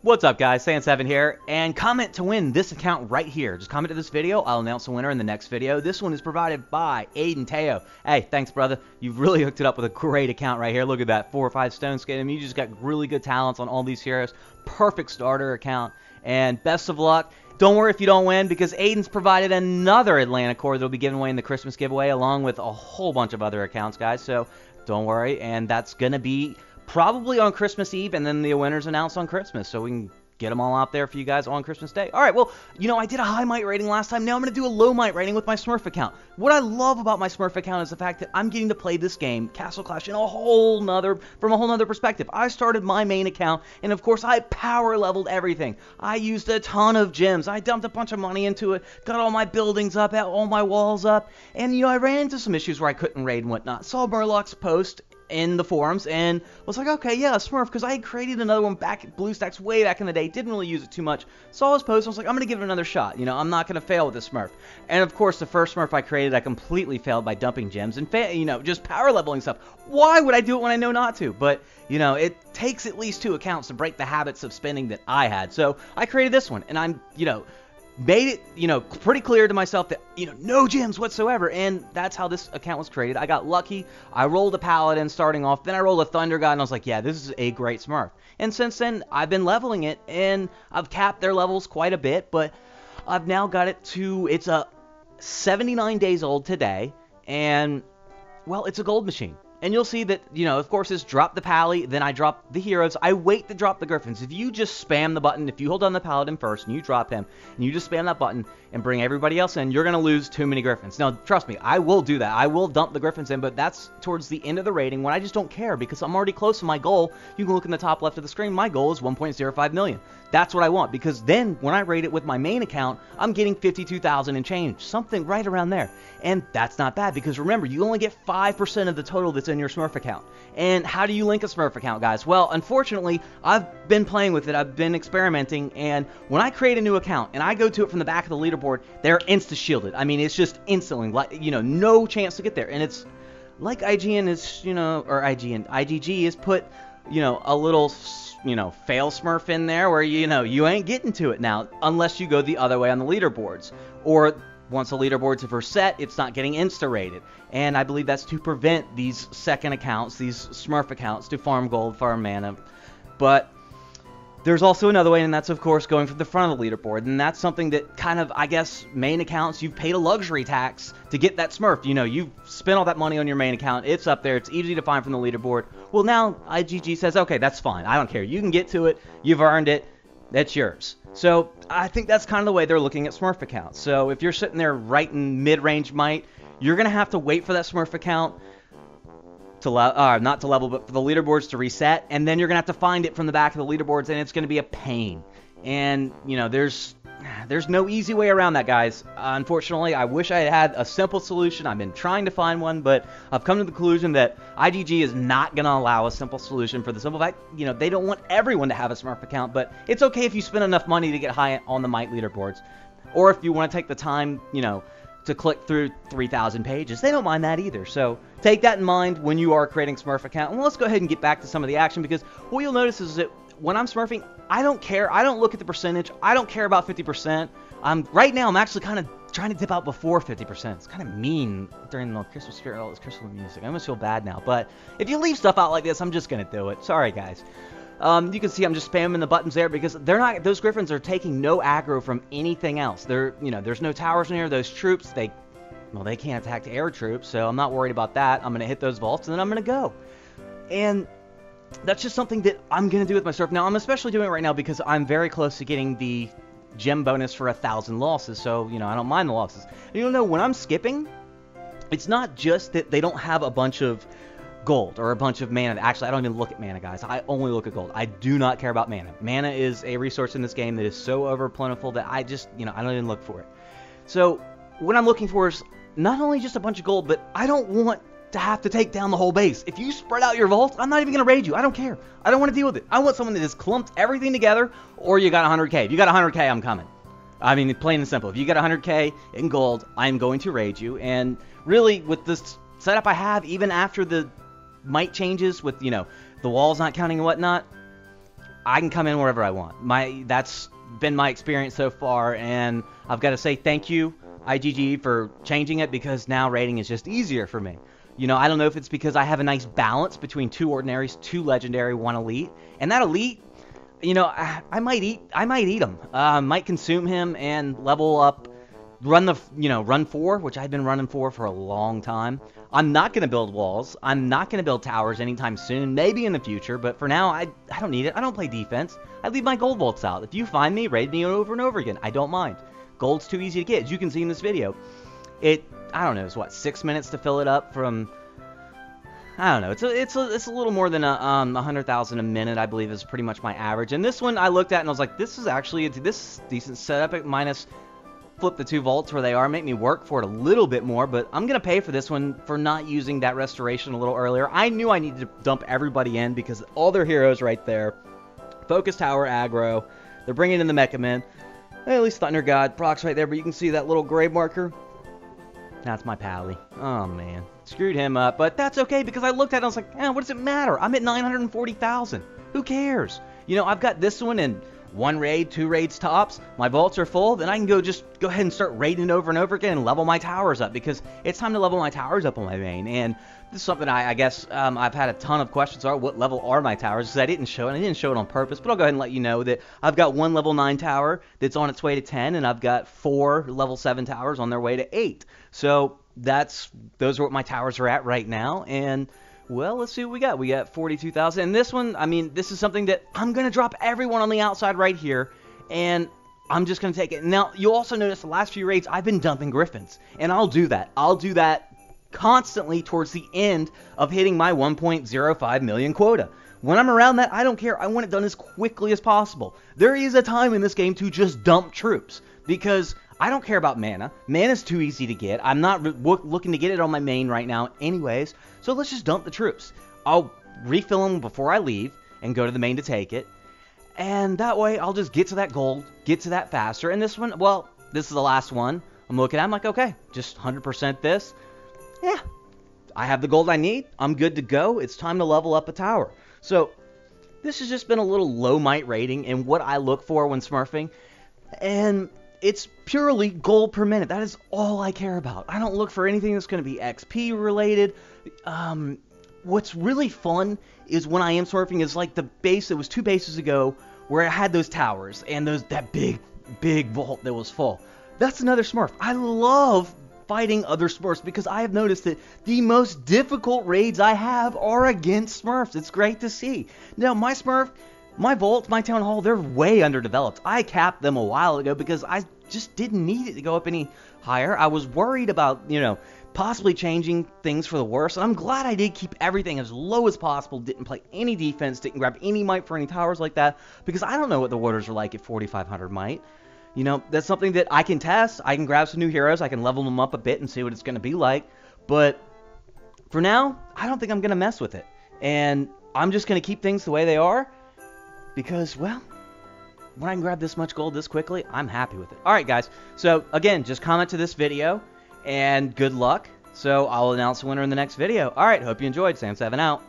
What's up, guys? Sand7 here, and comment to win this account right here. Just comment to this video. I'll announce the winner in the next video. This one is provided by Aten Teo. Hey, thanks, brother. You've really hooked it up with a great account right here. Look at that 4 or 5 stone skin. I mean, you just got really good talents on all these heroes. Perfect starter account, and best of luck. Don't worry if you don't win, because Aten's provided another Atlanticore that will be given away in the Christmas giveaway, along with a whole bunch of other accounts, guys. So don't worry, and that's going to be probably on Christmas Eve, and then the winners announced on Christmas, so we can get them all out there for you guys on Christmas Day. Alright, well, you know, I did a high might rating last time. Now I'm going to do a low might rating with my Smurf account. What I love about my Smurf account is the fact that I'm getting to play this game, Castle Clash, from a whole nother perspective. I started my main account, and of course, I power leveled everything. I used a ton of gems. I dumped a bunch of money into it, got all my buildings up, all my walls up, and, you know, I ran into some issues where I couldn't raid and whatnot. Saw Murloc's post in the forums and was like, okay, yeah, Smurf, because I had created another one back at BlueStacks way back in the day, didn't really use it too much. Saw his post, and I was like, I'm going to give it another shot. You know, I'm not going to fail with this Smurf. And of course, the first Smurf I created, I completely failed by dumping gems and, you know, just power leveling stuff. Why would I do it when I know not to? But, you know, it takes at least 2 accounts to break the habits of spending that I had. So I created this one, and I'm, you know, made it, you know, pretty clear to myself that, you know, no gems whatsoever, and that's how this account was created. I got lucky. I rolled a Paladin starting off, then I rolled a Thunder God, and I was like, yeah, this is a great Smurf. And since then, I've been leveling it, and I've capped their levels quite a bit, but I've now got it to, it's a 79 days old today, and, well, it's a gold machine. And you'll see that, you know, of course, it's drop the Pally, then I drop the heroes. I wait to drop the Griffins. If you just spam the button, if you hold down the Paladin first and you drop him, and you just spam that button and bring everybody else in, you're going to lose too many Griffins. Now, trust me, I will do that. I will dump the Griffins in, but that's towards the end of the rating when I just don't care because I'm already close to my goal. You can look in the top left of the screen. My goal is 1.05 million. That's what I want because then when I rate it with my main account, I'm getting 52,000 and change, something right around there. And that's not bad because remember, you only get 5% of the total that's in your Smurf account. And how do you link a Smurf account, guys? Well, unfortunately, I've been playing with it. I've been experimenting, and when I create a new account and I go to it from the back of the leaderboard, they're insta-shielded. I mean, it's just instantly, like, you know, no chance to get there. And it's like IGN is, you know, or IGG has put, you know, a little, you know, fail Smurf in there where, you know, you ain't getting to it now unless you go the other way on the leaderboards. Or once the leaderboards are set, it's not getting insta-rated. And I believe that's to prevent these second accounts, these Smurf accounts, to farm gold, farm mana. But there's also another way, and that's, of course, going from the front of the leaderboard. And that's something that kind of, I guess, main accounts, you've paid a luxury tax to get that Smurf. You know, you've spent all that money on your main account. It's up there. It's easy to find from the leaderboard. Well, now IGG says, okay, that's fine. I don't care. You can get to it. You've earned it. That's yours. So I think that's kind of the way they're looking at Smurf accounts. So if you're sitting there right in mid-range might, you're going to have to wait for that Smurf account to not to level, but for the leaderboards to reset, and then you're going to have to find it from the back of the leaderboards, and it's going to be a pain. And, you know, there's no easy way around that, guys. Unfortunately, I wish I had a simple solution. I've been trying to find one, but I've come to the conclusion that IGG is not going to allow a simple solution for the simple fact, you know, they don't want everyone to have a Smurf account, but it's okay if you spend enough money to get high on the might leaderboards. Or if you want to take the time, you know, to click through 3,000 pages. They don't mind that either. So take that in mind when you are creating Smurf account. And let's go ahead and get back to some of the action, because what you'll notice is that when I'm smurfing, I don't care. I don't look at the percentage. I don't care about 50%. Right now, I'm actually kind of trying to dip out before 50%. It's kind of mean during the Christmas spirit, all this Christmas music. I almost feel bad now. But if you leave stuff out like this, I'm just going to do it. Sorry, guys. You can see I'm just spamming the buttons there because they're not. Those Griffins are taking no aggro from anything else. They're, you know, there's no towers near those troops. They can't attack the air troops, so I'm not worried about that. I'm going to hit those vaults, and then I'm going to go. And that's just something that I'm going to do with my Smurf. Now, I'm especially doing it right now because I'm very close to getting the gem bonus for 1,000 losses, so, you know, I don't mind the losses. And you know, when I'm skipping, it's not just that they don't have a bunch of gold or a bunch of mana. Actually, I don't even look at mana, guys. I only look at gold. I do not care about mana. Mana is a resource in this game that is so over plentiful that I just, you know, I don't even look for it. So what I'm looking for is not only just a bunch of gold, but I don't want to have to take down the whole base. If you spread out your vault, I'm not even going to raid you. I don't care. I don't want to deal with it. I want someone that has clumped everything together, or you got 100k. If you got 100k, I'm coming. I mean, plain and simple. If you got 100k in gold, I'm going to raid you. And really, with this setup I have, even after the might changes with, you know, the walls not counting and whatnot, I can come in wherever I want. That's been my experience so far, and I've got to say thank you, IGG, for changing it, because now raiding is just easier for me. You know, I don't know if it's because I have a nice balance between 2 ordinaries, 2 legendary, 1 elite, and that elite, you know, I might eat him, might consume him and level up, run 4, which I've been running for a long time. I'm not going to build walls. I'm not going to build towers anytime soon, maybe in the future, but for now, I don't need it. I don't play defense. I leave my gold vaults out. If you find me, raid me over and over again. I don't mind. Gold's too easy to get, as you can see in this video. I don't know, it's what, 6 minutes to fill it up from, I don't know, it's a little more than 100,000 a minute, I believe, is pretty much my average. And this one I looked at and I was like, this is actually this decent setup, minus flip the 2 vaults where they are, make me work for it a little bit more, but I'm going to pay for this one for not using that restoration a little earlier. I knew I needed to dump everybody in because all their heroes right there. Focus Tower, aggro, they're bringing in the Mecha Men. At least Thunder God, Proc's right there, but you can see that little gray marker. That's my pally. Oh, man. Screwed him up, but that's okay because I looked at it and I was like, what does it matter? I'm at 940,000. Who cares? You know, I've got this one in 1 raid, 2 raids tops. My vaults are full. Then I can just go ahead and start raiding over and over again and level my towers up because it's time to level my towers up on my main. And this is something I guess I've had a ton of questions are, what level are my towers? Because I didn't show it. I didn't show it on purpose, but I'll go ahead and let you know that I've got 1 level 9 tower that's on its way to 10, and I've got 4 level 7 towers on their way to 8. So those are what my towers are at right now. And well, let's see what we got. We got 42,000. And this one, I mean, this is something that I'm going to drop everyone on the outside right here, and I'm just going to take it. Now, you'll also notice the last few raids, I've been dumping Griffins, and I'll do that. I'll do that constantly towards the end of hitting my 1.05 million quota. When I'm around that, I don't care. I want it done as quickly as possible. There is a time in this game to just dump troops, because I don't care about mana. Mana's too easy to get. I'm not looking to get it on my main right now anyways, so let's just dump the troops. I'll refill them before I leave and go to the main to take it, and that way I'll just get to that gold, get to that faster. And this one, well, this is the last one I'm looking at. I'm like, okay, just 100% this. Yeah, I have the gold I need. I'm good to go. It's time to level up a tower. So this has just been a little low might rating and what I look for when smurfing, and it's purely gold per minute. That is all I care about. I don't look for anything that's going to be XP related. What's really fun is when I am smurfing is like the base that was 2 bases ago where I had those towers and that big vault that was full. That's another smurf. I love fighting other smurfs because I have noticed that the most difficult raids I have are against smurfs. It's great to see. Now, my smurf, my vault, my town hall, they're way underdeveloped. I capped them a while ago because I just didn't need it to go up any higher. I was worried about, possibly changing things for the worse. And I'm glad I did keep everything as low as possible. Didn't play any defense, didn't grab any might for any towers like that, because I don't know what the waters are like at 4,500 might. That's something that I can test. I can grab some new heroes. I can level them up a bit and see what it's going to be like. But for now, I don't think I'm going to mess with it. And I'm just going to keep things the way they are because, well, when I can grab this much gold this quickly, I'm happy with it. Alright, guys. So, again, just comment to this video and good luck. So, I'll announce the winner in the next video. Alright, hope you enjoyed. Sam7 out.